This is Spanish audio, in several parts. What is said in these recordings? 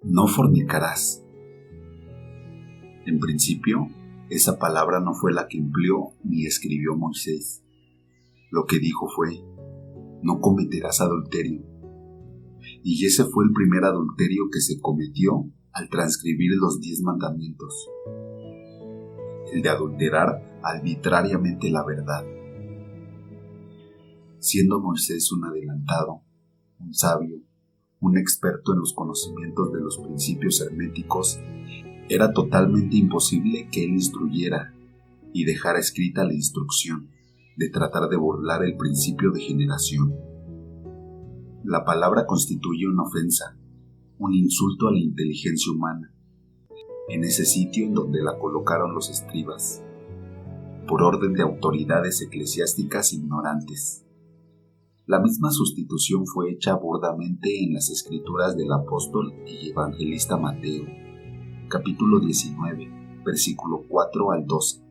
No fornicarás. En principio, esa palabra no fue la que empleó ni escribió Moisés. Lo que dijo fue: no cometerás adulterio. Y ese fue el primer adulterio que se cometió al transcribir los 10 mandamientos. El de adulterar arbitrariamente la verdad. Siendo Moisés un adelantado, un sabio, un experto en los conocimientos de los principios herméticos, era totalmente imposible que él instruyera y dejara escrita la instrucción de tratar de burlar el principio de generación. La palabra constituye una ofensa, un insulto a la inteligencia humana, en ese sitio en donde la colocaron los escribas, por orden de autoridades eclesiásticas ignorantes. La misma sustitución fue hecha burdamente en las escrituras del apóstol y evangelista Mateo, capítulo 19, versículo 4 al 12.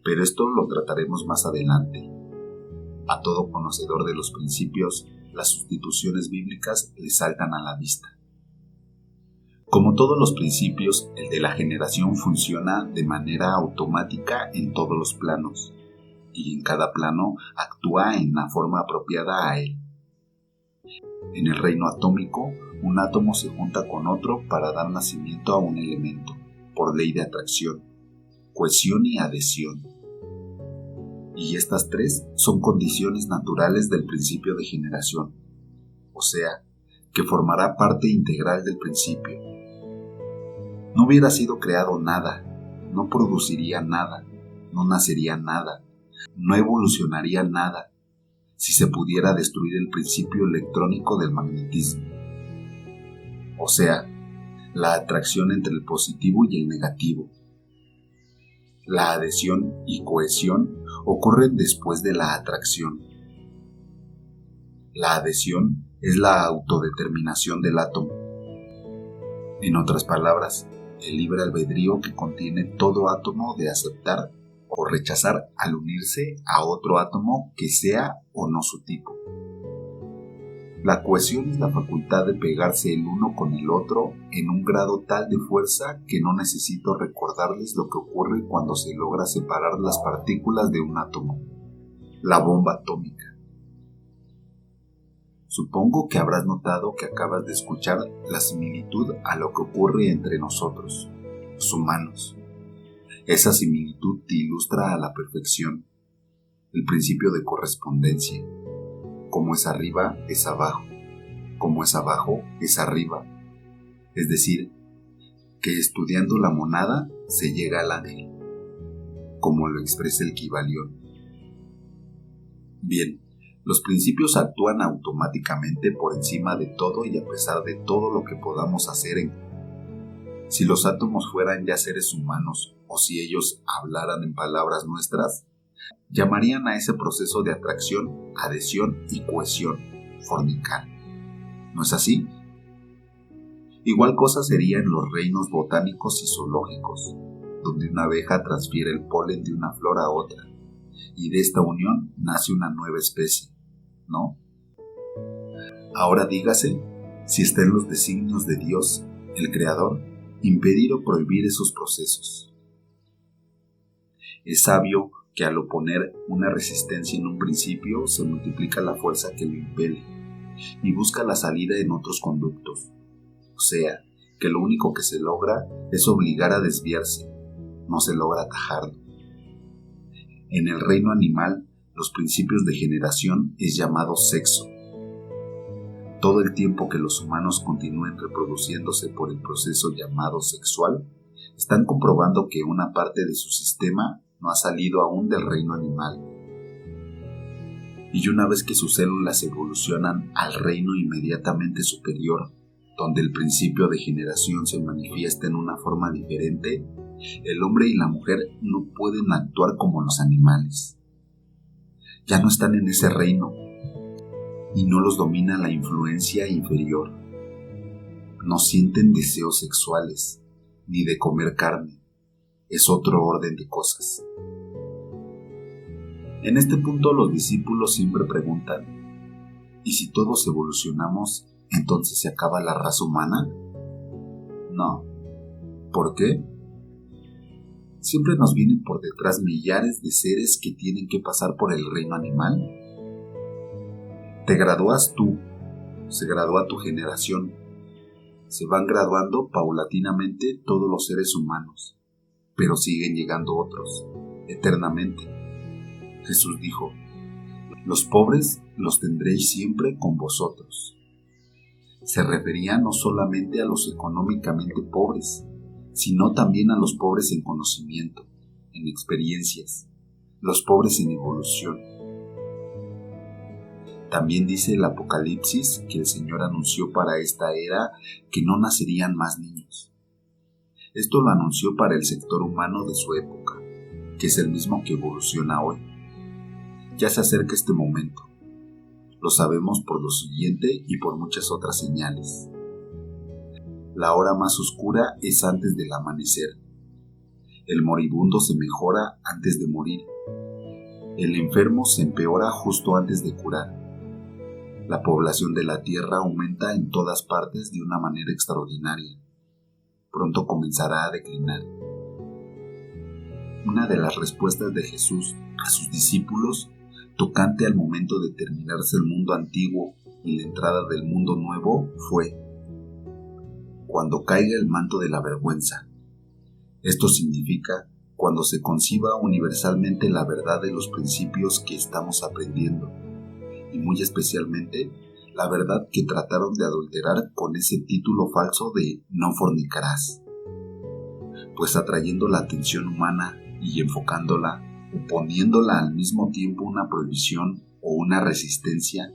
Pero esto lo trataremos más adelante. A todo conocedor de los principios, las sustituciones bíblicas le saltan a la vista. Como todos los principios, el de la generación funciona de manera automática en todos los planos, y en cada plano actúa en la forma apropiada a él. En el reino atómico, un átomo se junta con otro para dar nacimiento a un elemento, por ley de atracción, cohesión y adhesión. Y estas tres son condiciones naturales del principio de generación, o sea, que formará parte integral del principio. No hubiera sido creado nada, no produciría nada, no nacería nada, no evolucionaría nada, si se pudiera destruir el principio electrónico del magnetismo. O sea, la atracción entre el positivo y el negativo. La adhesión y cohesión ocurren después de la atracción. La adhesión es la autodeterminación del átomo. En otras palabras, el libre albedrío que contiene todo átomo de aceptar o rechazar al unirse a otro átomo que sea o no su tipo. La cohesión es la facultad de pegarse el uno con el otro en un grado tal de fuerza que no necesito recordarles lo que ocurre cuando se logra separar las partículas de un átomo, la bomba atómica. Supongo que habrás notado que acabas de escuchar la similitud a lo que ocurre entre nosotros, los humanos. Esa similitud te ilustra a la perfección el principio de correspondencia. Como es arriba, es abajo. Como es abajo, es arriba. Es decir, que estudiando la monada se llega al ángel, como lo expresa el Kybalión. Bien, los principios actúan automáticamente por encima de todo y a pesar de todo lo que podamos hacer. Si los átomos fueran ya seres humanos o si ellos hablaran en palabras nuestras, llamarían a ese proceso de atracción, adhesión y cohesión fornicar. ¿No es así? Igual cosa sería en los reinos botánicos y zoológicos, donde una abeja transfiere el polen de una flor a otra, y de esta unión nace una nueva especie, ¿no? Ahora dígase si está en los designios de Dios, el Creador, impedir o prohibir esos procesos. Es sabio que al oponer una resistencia en un principio se multiplica la fuerza que lo impele y busca la salida en otros conductos. O sea, que lo único que se logra es obligar a desviarse, no se logra atajarlo. En el reino animal, los principios de generación es llamado sexo. Todo el tiempo que los humanos continúen reproduciéndose por el proceso llamado sexual, están comprobando que una parte de su sistema no ha salido aún del reino animal. Y una vez que sus células evolucionan al reino inmediatamente superior, donde el principio de generación se manifiesta en una forma diferente, el hombre y la mujer no pueden actuar como los animales. Ya no están en ese reino y no los domina la influencia inferior. No sienten deseos sexuales ni de comer carne. Es otro orden de cosas. En este punto los discípulos siempre preguntan: ¿y si todos evolucionamos, entonces se acaba la raza humana? No. ¿Por qué? ¿Siempre nos vienen por detrás millares de seres que tienen que pasar por el reino animal? Te gradúas tú, se gradúa tu generación, se van graduando paulatinamente todos los seres humanos, pero siguen llegando otros, eternamente. Jesús dijo: los pobres los tendréis siempre con vosotros. Se refería no solamente a los económicamente pobres, sino también a los pobres en conocimiento, en experiencias, los pobres en evolución. También dice el Apocalipsis que el Señor anunció para esta era que no nacerían más niños. Esto lo anunció para el sector humano de su época, que es el mismo que evoluciona hoy. Ya se acerca este momento. Lo sabemos por lo siguiente y por muchas otras señales. La hora más oscura es antes del amanecer. El moribundo se mejora antes de morir. El enfermo se empeora justo antes de curar. La población de la tierra aumenta en todas partes de una manera extraordinaria. Pronto comenzará a declinar. Una de las respuestas de Jesús a sus discípulos, tocante al momento de terminarse el mundo antiguo y la entrada del mundo nuevo, fue: cuando caiga el manto de la vergüenza. Esto significa cuando se conciba universalmente la verdad de los principios que estamos aprendiendo, y muy especialmente la verdad que trataron de adulterar con ese título falso de no fornicarás, pues atrayendo la atención humana y enfocándola o poniéndola al mismo tiempo una prohibición o una resistencia,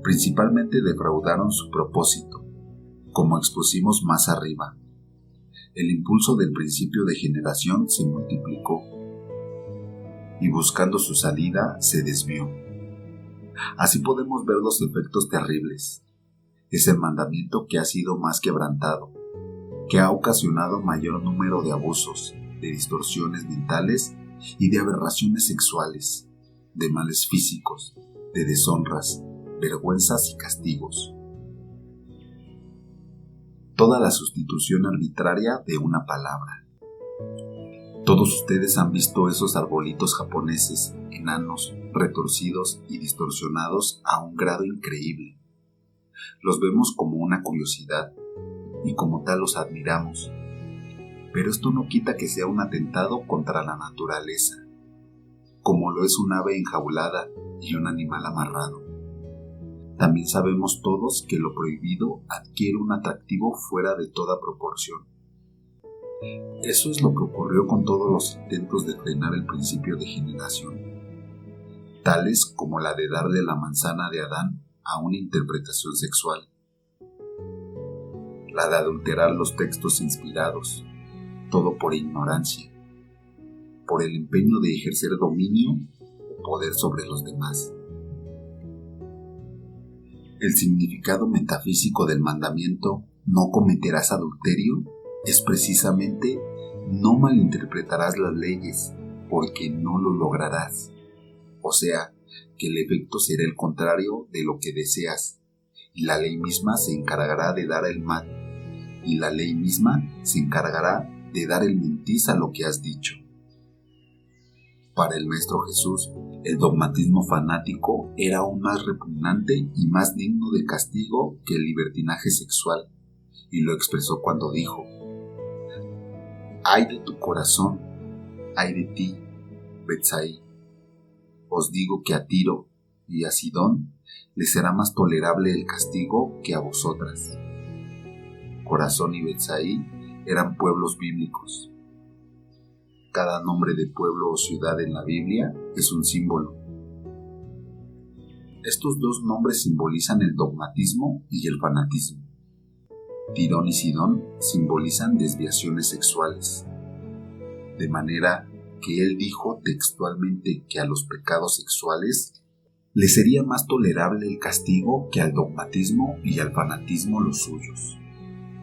principalmente defraudaron su propósito, como expusimos más arriba. El impulso del principio de generación se multiplicó y buscando su salida se desvió. Así podemos ver los efectos terribles. Es el mandamiento que ha sido más quebrantado, que ha ocasionado mayor número de abusos, de distorsiones mentales y de aberraciones sexuales, de males físicos, de deshonras, vergüenzas y castigos. Toda la sustitución arbitraria de una palabra. Todos ustedes han visto esos arbolitos japoneses, enanos, retorcidos y distorsionados a un grado increíble. Los vemos como una curiosidad y como tal los admiramos. Pero esto no quita que sea un atentado contra la naturaleza, como lo es un ave enjaulada y un animal amarrado. También sabemos todos que lo prohibido adquiere un atractivo fuera de toda proporción. Eso es lo que ocurrió con todos los intentos de frenar el principio de generación, tales como la de darle la manzana de Adán a una interpretación sexual, la de adulterar los textos inspirados, todo por ignorancia, por el empeño de ejercer dominio o poder sobre los demás. El significado metafísico del mandamiento "no cometerás adulterio" es precisamente "no malinterpretarás las leyes, porque no lo lograrás". O sea, que el efecto será el contrario de lo que deseas, y la ley misma se encargará de dar el mal, y la ley misma se encargará de dar el mentiz a lo que has dicho. Para el Maestro Jesús, el dogmatismo fanático era aún más repugnante y más digno de castigo que el libertinaje sexual, y lo expresó cuando dijo: «Ay de tu corazón, ay de ti, Betsaí. Os digo que a Tiro y a Sidón les será más tolerable el castigo que a vosotras». Corazón y Betsaí eran pueblos bíblicos. Cada nombre de pueblo o ciudad en la Biblia es un símbolo. Estos dos nombres simbolizan el dogmatismo y el fanatismo. Tirón y Sidón simbolizan desviaciones sexuales, de manera que él dijo textualmente que a los pecados sexuales le sería más tolerable el castigo que al dogmatismo y al fanatismo los suyos.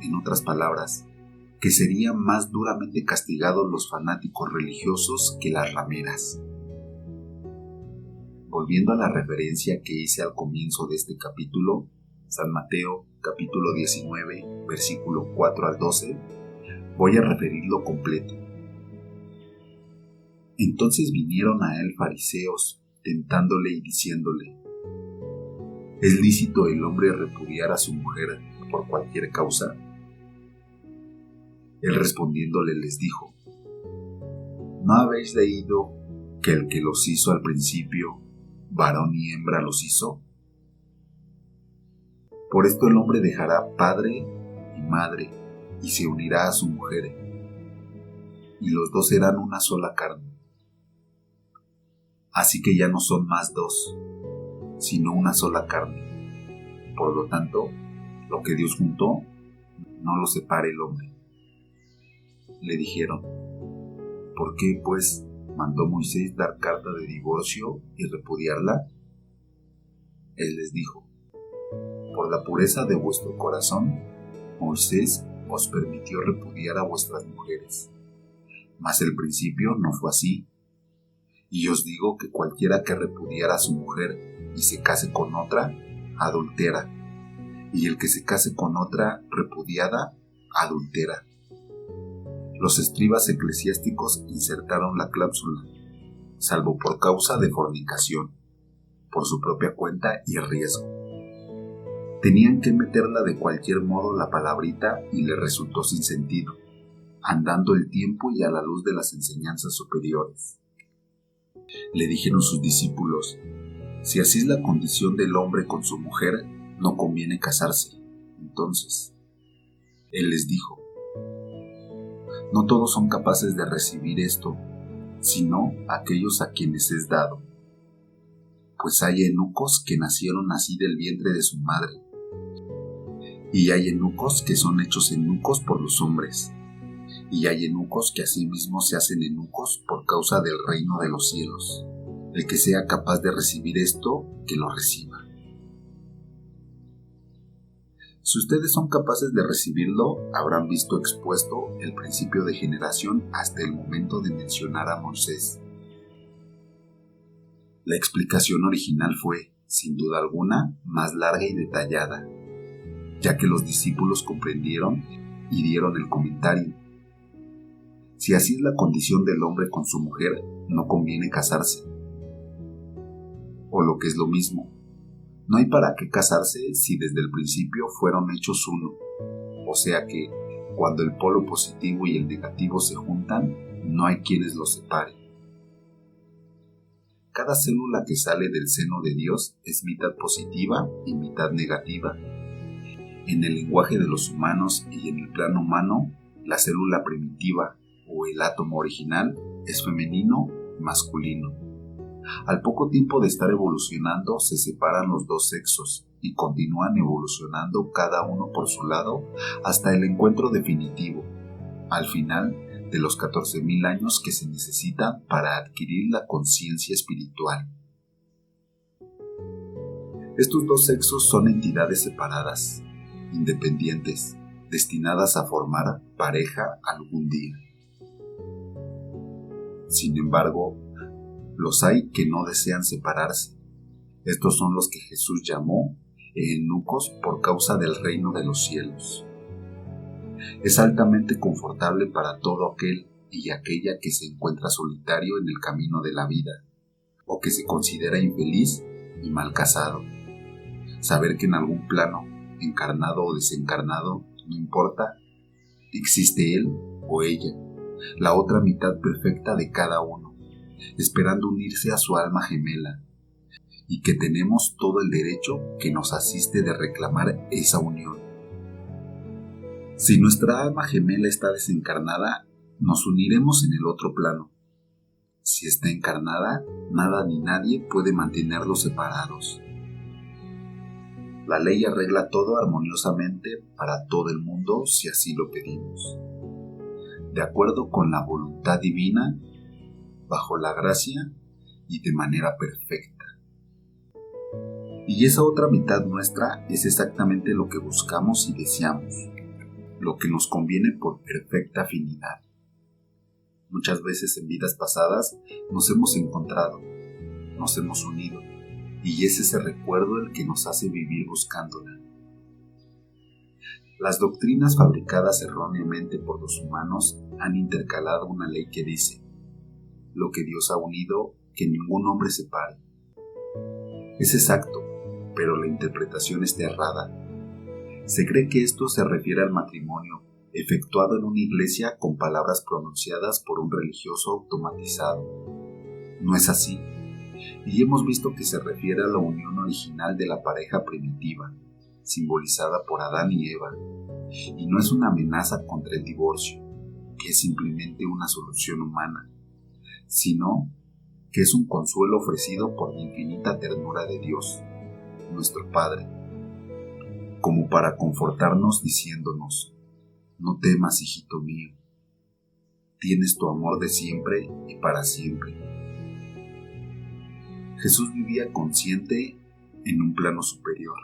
En otras palabras, que serían más duramente castigados los fanáticos religiosos que las rameras. Volviendo a la referencia que hice al comienzo de este capítulo, San Mateo, capítulo 19, versículo 4 al 12, voy a referirlo completo. Entonces vinieron a él fariseos, tentándole y diciéndole: ¿es lícito el hombre repudiar a su mujer por cualquier causa? Él respondiéndole les dijo: ¿no habéis leído que el que los hizo al principio, varón y hembra los hizo? Por esto el hombre dejará padre y madre y se unirá a su mujer, y los dos serán una sola carne. Así que ya no son más dos, sino una sola carne. Por lo tanto, lo que Dios juntó, no lo separe el hombre. Le dijeron: ¿por qué, pues, mandó Moisés dar carta de divorcio y repudiarla? Él les dijo: por la pureza de vuestro corazón, Moisés os permitió repudiar a vuestras mujeres. Mas el principio no fue así. Y os digo que cualquiera que repudiara a su mujer y se case con otra, adultera, y el que se case con otra repudiada, adultera. Los escribas eclesiásticos insertaron la cláusula, salvo por causa de fornicación, por su propia cuenta y riesgo. Tenían que meterla de cualquier modo la palabrita y le resultó sin sentido, andando el tiempo y a la luz de las enseñanzas superiores. Le dijeron sus discípulos: si así es la condición del hombre con su mujer, no conviene casarse. Entonces, él les dijo: no todos son capaces de recibir esto, sino aquellos a quienes es dado. Pues hay eunucos que nacieron así del vientre de su madre, y hay eunucos que son hechos eunucos por los hombres, y hay eunucos que asimismo se hacen eunucos por causa del reino de los cielos. El que sea capaz de recibir esto, que lo reciba. Si ustedes son capaces de recibirlo, habrán visto expuesto el principio de generación hasta el momento de mencionar a Moisés. La explicación original fue, sin duda alguna, más larga y detallada, ya que los discípulos comprendieron y dieron el comentario: si así es la condición del hombre con su mujer, no conviene casarse. O lo que es lo mismo, no hay para qué casarse si desde el principio fueron hechos uno. O sea que, cuando el polo positivo y el negativo se juntan, no hay quienes los separen. Cada célula que sale del seno de Dios es mitad positiva y mitad negativa. En el lenguaje de los humanos y en el plano humano, la célula primitiva o el átomo original es femenino y masculino. Al poco tiempo de estar evolucionando, se separan los dos sexos y continúan evolucionando cada uno por su lado hasta el encuentro definitivo, al final de los 14,000 años que se necesitan para adquirir la conciencia espiritual. Estos dos sexos son entidades separadas, independientes, destinadas a formar pareja algún día. Sin embargo, los hay que no desean separarse. Estos son los que Jesús llamó eunucos por causa del reino de los cielos. Es altamente confortable para todo aquel y aquella que se encuentra solitario en el camino de la vida, o que se considera infeliz y mal casado. Saber que en algún plano, encarnado o desencarnado, no importa, existe él o ella, la otra mitad perfecta de cada uno, esperando unirse a su alma gemela, y que tenemos todo el derecho que nos asiste de reclamar esa unión. Si nuestra alma gemela está desencarnada, nos uniremos en el otro plano. Si está encarnada, nada ni nadie puede mantenerlos separados. La ley arregla todo armoniosamente para todo el mundo si así lo pedimos, de acuerdo con la voluntad divina, bajo la gracia y de manera perfecta. Y esa otra mitad nuestra es exactamente lo que buscamos y deseamos, lo que nos conviene por perfecta afinidad. Muchas veces en vidas pasadas nos hemos encontrado, nos hemos unido, y es ese recuerdo el que nos hace vivir buscándola. Las doctrinas fabricadas erróneamente por los humanos han intercalado una ley que dice: lo que Dios ha unido, que ningún hombre separe. Es exacto, pero la interpretación está errada. Se cree que esto se refiere al matrimonio efectuado en una iglesia con palabras pronunciadas por un religioso automatizado. No es así, y hemos visto que se refiere a la unión original de la pareja primitiva, simbolizada por Adán y Eva, y no es una amenaza contra el divorcio, que es simplemente una solución humana, sino que es un consuelo ofrecido por la infinita ternura de Dios, nuestro Padre, como para confortarnos diciéndonos: no temas, hijito mío, tienes tu amor de siempre y para siempre. Jesús vivía consciente en un plano superior.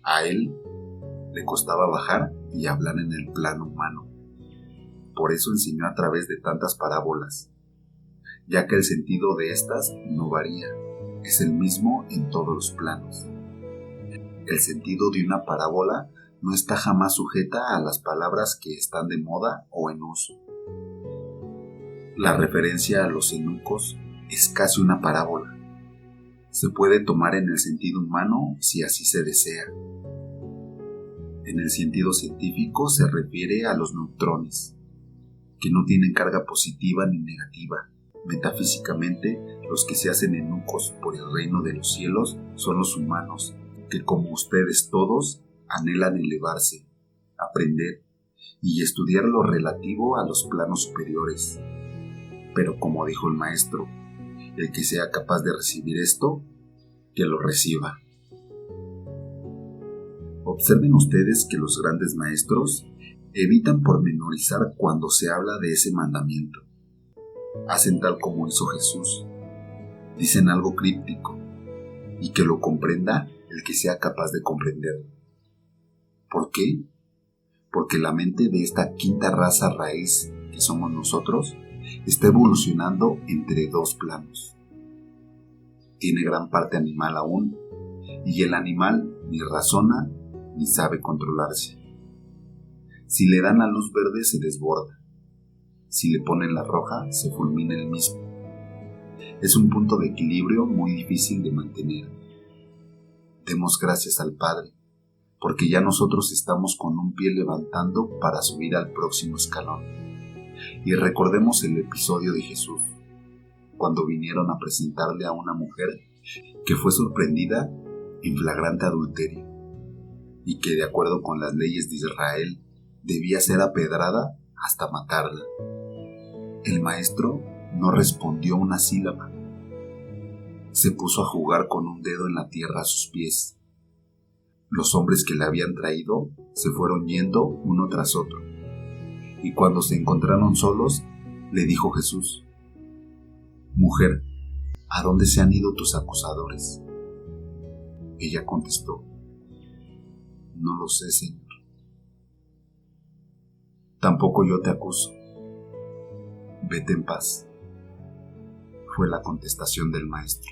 A él le costaba bajar y hablar en el plano humano. Por eso enseñó a través de tantas parábolas, ya que el sentido de estas no varía, es el mismo en todos los planos. El sentido de una parábola no está jamás sujeta a las palabras que están de moda o en uso. La referencia a los eunucos es casi una parábola. Se puede tomar en el sentido humano si así se desea. En el sentido científico se refiere a los neutrones, que no tienen carga positiva ni negativa. Metafísicamente, los que se hacen eunucos por el reino de los cielos son los humanos, que como ustedes todos anhelan elevarse, aprender y estudiar lo relativo a los planos superiores. Pero como dijo el maestro, el que sea capaz de recibir esto, que lo reciba. Observen ustedes que los grandes maestros evitan pormenorizar cuando se habla de ese mandamiento. Hacen tal como hizo Jesús. Dicen algo críptico, y que lo comprenda el que sea capaz de comprenderlo. ¿Por qué? Porque la mente de esta quinta raza raíz que somos nosotros está evolucionando entre dos planos. Tiene gran parte animal aún, y el animal ni razona ni sabe controlarse. Si le dan la luz verde se desborda, si le ponen la roja se fulmina el mismo. Es un punto de equilibrio muy difícil de mantener. Demos gracias al Padre, porque ya nosotros estamos con un pie levantando para subir al próximo escalón. Y recordemos el episodio de Jesús, cuando vinieron a presentarle a una mujer que fue sorprendida en flagrante adulterio, y que de acuerdo con las leyes de Israel debía ser apedrada hasta matarla. El maestro no respondió una sílaba. Se puso a jugar con un dedo en la tierra a sus pies. Los hombres que le habían traído se fueron yendo uno tras otro, y cuando se encontraron solos, le dijo Jesús: Mujer, ¿a dónde se han ido tus acusadores? Ella contestó: No lo sé, Señor. Tampoco yo te acuso. Vete en paz, fue la contestación del maestro.